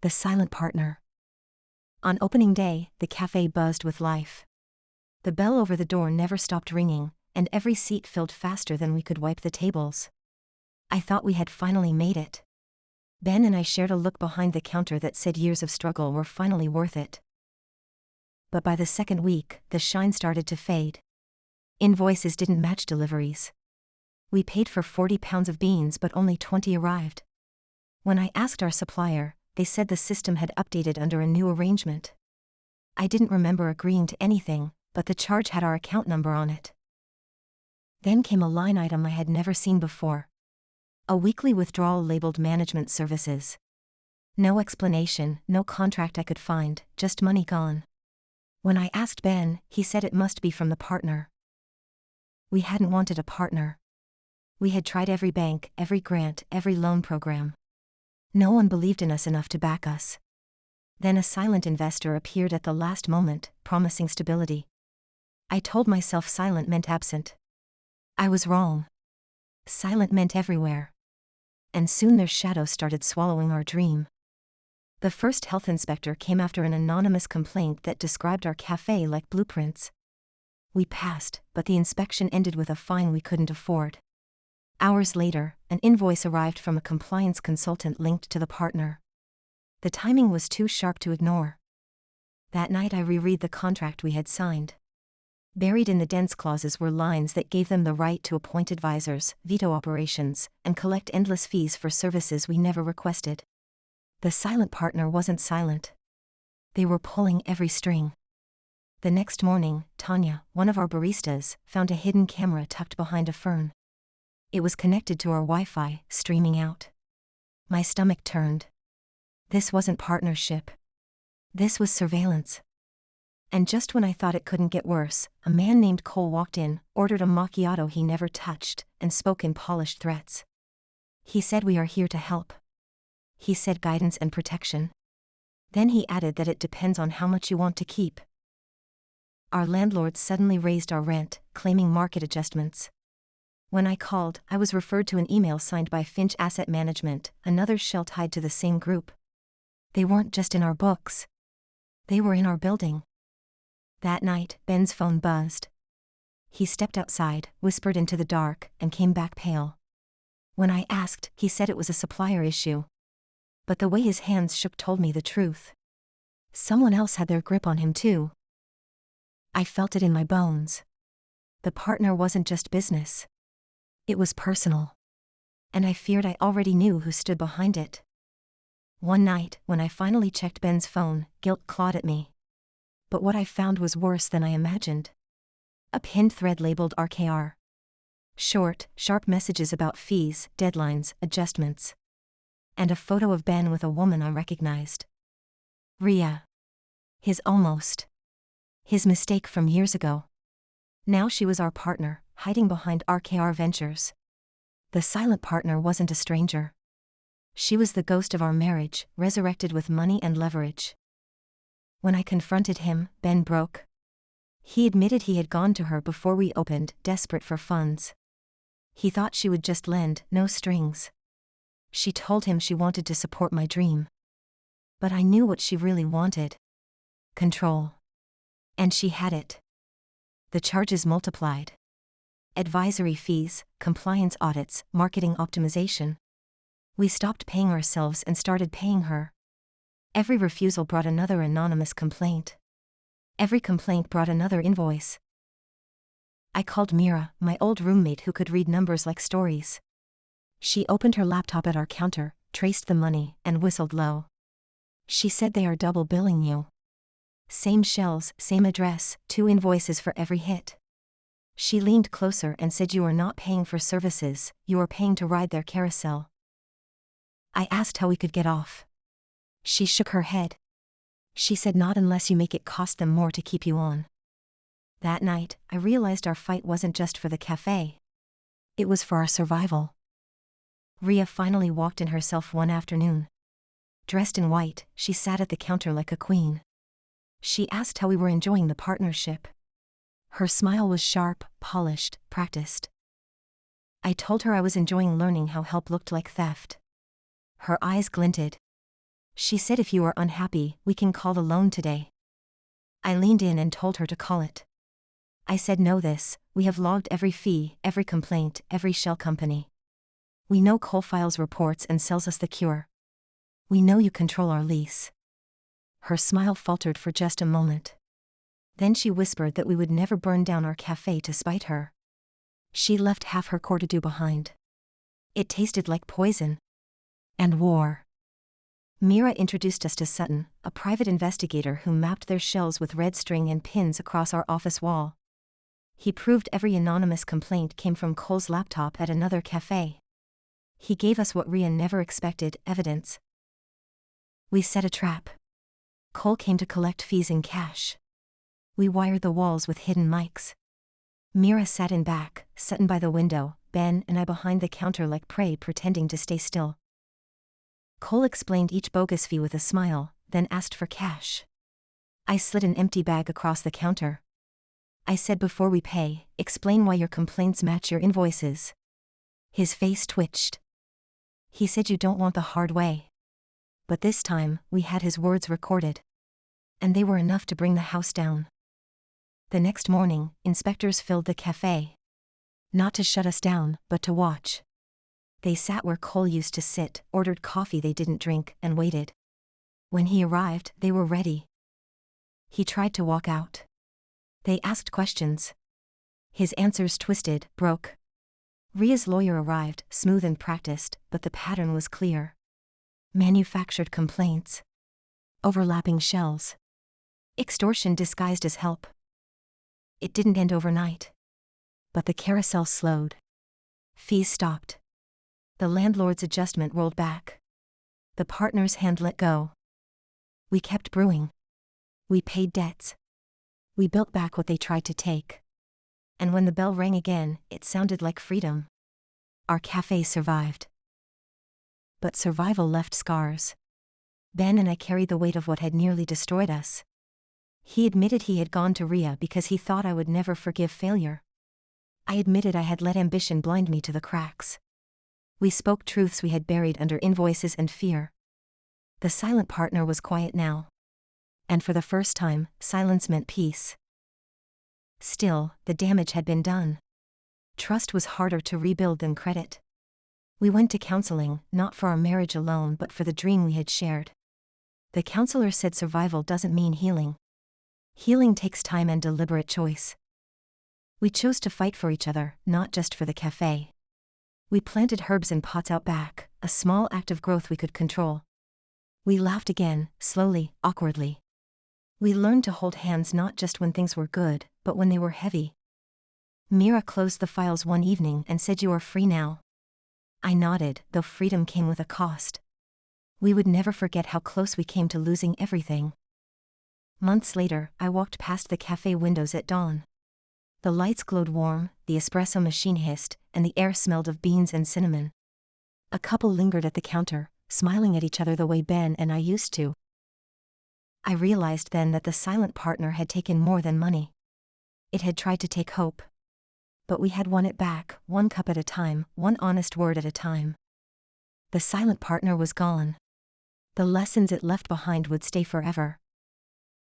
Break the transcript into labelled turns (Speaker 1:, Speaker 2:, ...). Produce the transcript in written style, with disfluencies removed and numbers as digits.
Speaker 1: The silent partner. On opening day, the cafe buzzed with life. The bell over the door never stopped ringing, and every seat filled faster than we could wipe the tables. I thought we had finally made it. Ben and I shared a look behind the counter that said years of struggle were finally worth it. But by the second week, the shine started to fade. Invoices didn't match deliveries. We paid for 40 pounds of beans but only 20 arrived. When I asked our supplier, they said the system had updated under a new arrangement. I didn't remember agreeing to anything, but the charge had our account number on it. Then came a line item I had never seen before. A weekly withdrawal labeled management services. No explanation, no contract I could find, just money gone. When I asked Ben, he said it must be from the partner. We hadn't wanted a partner. We had tried every bank, every grant, every loan program. No one believed in us enough to back us. Then a silent investor appeared at the last moment, promising stability. I told myself silent meant absent. I was wrong. Silent meant everywhere. And soon their shadow started swallowing our dream. The first health inspector came after an anonymous complaint that described our cafe like blueprints. We passed, but the inspection ended with a fine we couldn't afford. Hours later, an invoice arrived from a compliance consultant linked to the partner. The timing was too sharp to ignore. That night I reread the contract we had signed. Buried in the dense clauses were lines that gave them the right to appoint advisors, veto operations, and collect endless fees for services we never requested. The silent partner wasn't silent. They were pulling every string. The next morning, Tanya, one of our baristas, found a hidden camera tucked behind a fern. It was connected to our Wi-Fi, streaming out. My stomach turned. This wasn't partnership. This was surveillance. And just when I thought it couldn't get worse, a man named Cole walked in, ordered a macchiato he never touched, and spoke in polished threats. He said we are here to help. He said guidance and protection. Then he added that it depends on how much you want to keep. Our landlord suddenly raised our rent, claiming market adjustments. When I called, I was referred to an email signed by Finch Asset Management, another shell tied to the same group. They weren't just in our books. They were in our building. That night, Ben's phone buzzed. He stepped outside, whispered into the dark, and came back pale. When I asked, he said it was a supplier issue. But the way his hands shook told me the truth. Someone else had their grip on him too. I felt it in my bones. The partner wasn't just business. It was personal. And I feared I already knew who stood behind it. One night, when I finally checked Ben's phone, guilt clawed at me. But what I found was worse than I imagined. A pinned thread labeled RKR. Short, sharp messages about fees, deadlines, adjustments. And a photo of Ben with a woman I recognized. Ria. His almost. His mistake from years ago. Now she was our partner, hiding behind RKR Ventures. The silent partner wasn't a stranger. She was the ghost of our marriage, resurrected with money and leverage. When I confronted him, Ben broke. He admitted he had gone to her before we opened, desperate for funds. He thought she would just lend, no strings. She told him she wanted to support my dream. But I knew what she really wanted. Control. And she had it. The charges multiplied. Advisory fees, compliance audits, marketing optimization. We stopped paying ourselves and started paying her. Every refusal brought another anonymous complaint. Every complaint brought another invoice. I called Mira, my old roommate who could read numbers like stories. She opened her laptop at our counter, traced the money, and whistled low. She said they are double billing you. Same shells, same address, 2 invoices for every hit. She leaned closer and said you are not paying for services, you are paying to ride their carousel. I asked how we could get off. She shook her head. She said not unless you make it cost them more to keep you on. That night, I realized our fight wasn't just for the cafe. It was for our survival. Ria finally walked in herself one afternoon. Dressed in white, she sat at the counter like a queen. She asked how we were enjoying the partnership. Her smile was sharp, polished, practiced. I told her I was enjoying learning how help looked like theft. Her eyes glinted. She said if you are unhappy, we can call the loan today. I leaned in and told her to call it. I said no we have logged every fee, every complaint, every shell company. We know Cole files reports and sells us the cure. We know you control our lease. Her smile faltered for just a moment. Then she whispered that we would never burn down our cafe to spite her. She left half her courtesy behind. It tasted like poison. And war. Mira introduced us to Sutton, a private investigator who mapped their shells with red string and pins across our office wall. He proved every anonymous complaint came from Cole's laptop at another cafe. He gave us what Ria never expected, evidence. We set a trap. Cole came to collect fees in cash. We wired the walls with hidden mics. Mira sat in back, Sutton by the window, Ben and I behind the counter like prey pretending to stay still. Cole explained each bogus fee with a smile, then asked for cash. I slid an empty bag across the counter. I said before we pay, explain why your complaints match your invoices. His face twitched. He said you don't want the hard way. But this time, we had his words recorded. And they were enough to bring the house down. The next morning, inspectors filled the cafe. Not to shut us down, but to watch. They sat where Cole used to sit, ordered coffee they didn't drink, and waited. When he arrived, they were ready. He tried to walk out. They asked questions. His answers twisted, broke. Ria's lawyer arrived, smooth and practiced, but the pattern was clear. Manufactured complaints. Overlapping shells. Extortion disguised as help. It didn't end overnight. But the carousel slowed. Fees stopped. The landlord's adjustment rolled back. The partner's hand let go. We kept brewing. We paid debts. We built back what they tried to take. And when the bell rang again, it sounded like freedom. Our cafe survived. But survival left scars. Ben and I carried the weight of what had nearly destroyed us. He admitted he had gone to Ria because he thought I would never forgive failure. I admitted I had let ambition blind me to the cracks. We spoke truths we had buried under invoices and fear. The silent partner was quiet now. And for the first time, silence meant peace. Still, the damage had been done. Trust was harder to rebuild than credit. We went to counseling, not for our marriage alone but for the dream we had shared. The counselor said survival doesn't mean healing. Healing takes time and deliberate choice. We chose to fight for each other, not just for the cafe. We planted herbs in pots out back, a small act of growth we could control. We laughed again, slowly, awkwardly. We learned to hold hands not just when things were good, but when they were heavy. Mira closed the files one evening and said you are free now. I nodded, though freedom came with a cost. We would never forget how close we came to losing everything. Months later, I walked past the cafe windows at dawn. The lights glowed warm, the espresso machine hissed, and the air smelled of beans and cinnamon. A couple lingered at the counter, smiling at each other the way Ben and I used to. I realized then that the silent partner had taken more than money. It had tried to take hope. But we had won it back, one cup at a time, one honest word at a time. The silent partner was gone. The lessons it left behind would stay forever.